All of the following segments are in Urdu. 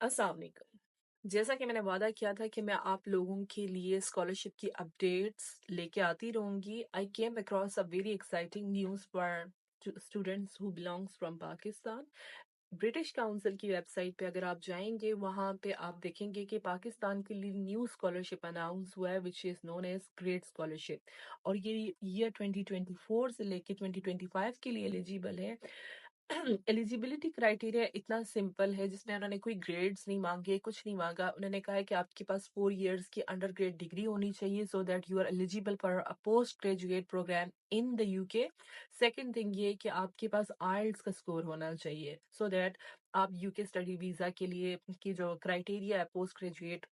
السلام علیکم. جیسا کہ میں نے وعدہ کیا تھا کہ میں آپ لوگوں کے لیے اسکالرشپ کی اپڈیٹس لے کے آتی رہوں گی. I came across a very exciting news for students who belongs from Pakistan. British council کی ویب سائٹ پہ اگر آپ جائیں گے وہاں پہ آپ دیکھیں گے کہ پاکستان کے لیے نیو اسکالرشپ اناؤنس ہوا ہے وچ از نون ایز گریٹ اسکالرشپ, اور یہ ایئر 2024 سے لے کے 2025 کے لیے ایلیجیبل ہے. ایلیجیبلٹی کرائٹیریا اتنا سمپل ہے جس میں انہوں نے کوئی گریڈز نہیں مانگے, کچھ نہیں مانگا. انہوں نے کہا ہے کہ آپ کے پاس 4 ایئرس کی انڈر گریڈ ڈگری ہونی چاہیے so that you are eligible for a postgraduate programme in the U K. Second thing یہ کہ آپ کے پاس آئلٹس کا اسکور ہونا چاہیے سو دیٹ آپ یو کے اسٹڈی ویزا کے لیے کی جو کرائٹیریا ہے پوسٹ گریجویٹ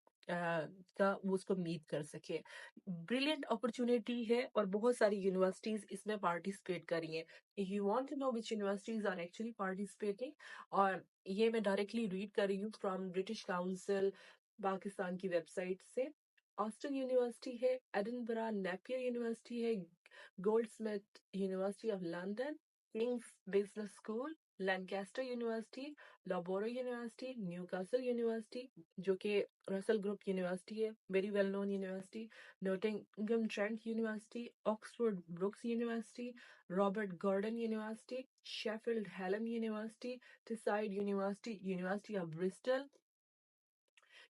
کا وہ اس کو میٹ کر سکے. بریلینٹ اپرچونیٹی ہے اور بہت ساری یونیورسٹیز اس میں پارٹیسپیٹ کر رہی ہیں. If you want to know which universities are actually participating, اور یہ میں ڈائریکٹلی ریڈ کر رہی ہوں فرام برٹش کاؤنسل پاکستان کی ویب سائٹ سے. آسٹن یونیورسٹی ہے, ایڈنبرا نیپیئر یونیورسٹی ہے, Gold Smith University of London, Kings Business School, Lancaster University, Loughborough University, New Castle University جو کہ رسل گروپ یونیورسٹی ہے, very well known University, Nottingham Trent University, Oxford Brookes University, Robert Gordon University, Sheffield Hallam University, Teesside University, University of Bristol,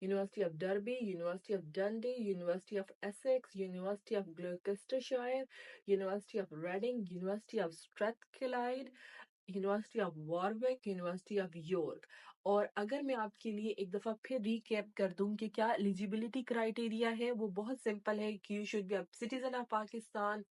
University of Derby, University of Dundee, University of Essex, University of Gloucestershire, University of Reading, University of Strathclyde, University of Warwick, University of York. اور اگر میں آپ کے لیے ایک دفعہ پھر ریکیپ کر دوں کہ کیا ایلیجیبلٹی کرائٹیریا ہے, وہ بہت سمپل ہے کہ you should be a citizen of Pakistan,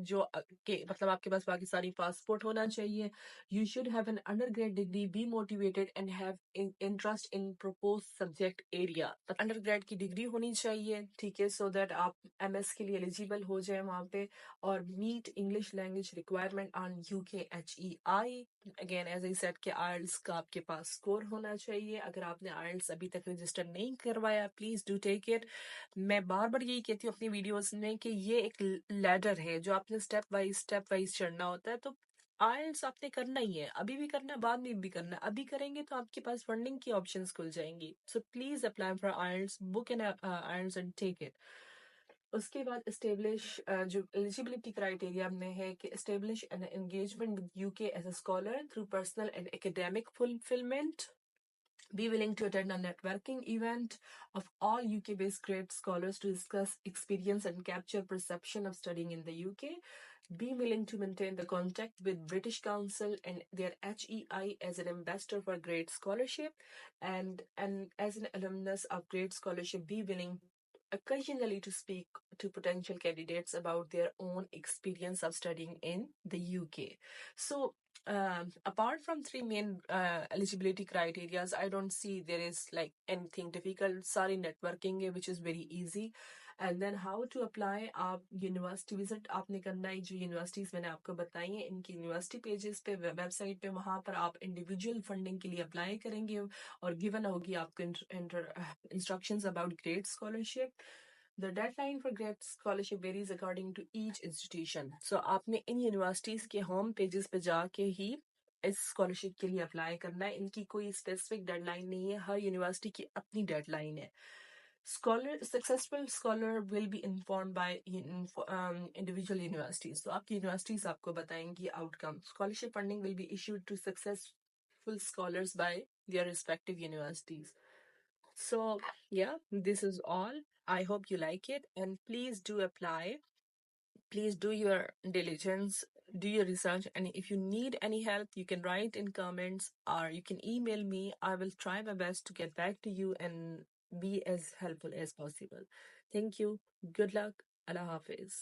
جو کہ مطلب آپ کے پاس پاکستانی پاسپورٹ ہونا چاہیے. You should have an undergrad degree, be motivated and have interest in propose subject area. Undergrad کی ڈگری ہونی چاہیے, ٹھیک ہے, سو دیٹ آپ ایم ایس کے لیے ایلیجیبل ہو جائیں وہاں پہ. اور meet English language requirement on UKHEI. Again as I said کہ آئلٹس کا آپ کے پاس اسکور ہونا چاہیے. اگر آپ نے آئلٹس ابھی تک رجسٹر نہیں کروایا پلیز ڈو ٹیک اٹ. میں بار بار یہی کہتی ہوں اپنی ویڈیوز میں کہ یہ ایک لیڈر ہے جو آپ نے اسٹیپ وائز چڑھنا ہوتا ہے. تو آئلٹس آپ نے کرنا ہی ہے, ابھی بھی کرنا ہے, بعد میں بھی کرنا ہے. ابھی کریں گے تو آپ کے پاس فنڈنگ کی آپشنس کھل جائیں گی. So please apply for IELTS, book an IELTS and take it. اس کے بعد اسٹیبلش جو ایلیجیبلٹی کرائٹیریا میں ہے کہ establish an engagement with UK as a scholar through personal and academic fulfilment. Be willing to attend a networking event of all UK-based great scholars to discuss experience and capture perception of studying in the UK. Be willing to maintain the contact with British Council and their HEI as an ambassador for Great Scholarship. And as an alumnus of Great Scholarship, be willing occasionally to speak to potential candidates about their own experience of studying in the UK. So, apart from 3 main eligibility criteria, I don't see there is like anything difficult. Sorry, networking hai, which is very easy. And then how to apply, آپ یونیورسٹی وزٹ آپ نے کرنا ہے. جو یونیورسٹیز میں نے آپ کو بتائی ہیں ان کی یونیورسٹی پیجز پہ, ویب سائٹ پہ, وہاں پر آپ انڈیویجول فنڈنگ کے لیے اپلائی کریں گے اور گیون ہوگی آپ کو instructions about great scholarship. The deadline for grad scholarship varies according to each institution. So آپ نے ان یونیورسٹیز کے ہوم پیجز پہ جا کے ہی اس اسکالرشپ کے لیے اپلائی کرنا ہے. ان کی کوئی اسپیسیفک ڈیڈ لائن نہیں ہے, ہر یونیورسٹی کی اپنی ڈیڈ لائن ہے. Successful scholar will be informed by individual universities. تو آپ کی یونیورسٹیز آپ کو بتائیں گی out come. Scholarship funding will be issued to successful scholars by their respective universities. So, yeah, this is all. I hope you like it, and please do apply. Please do your diligence, do your research, and if you need any help, you can write in comments or you can email me. I will try my best to get back to you and be as helpful as possible. Thank you. Good luck. Allah Hafiz.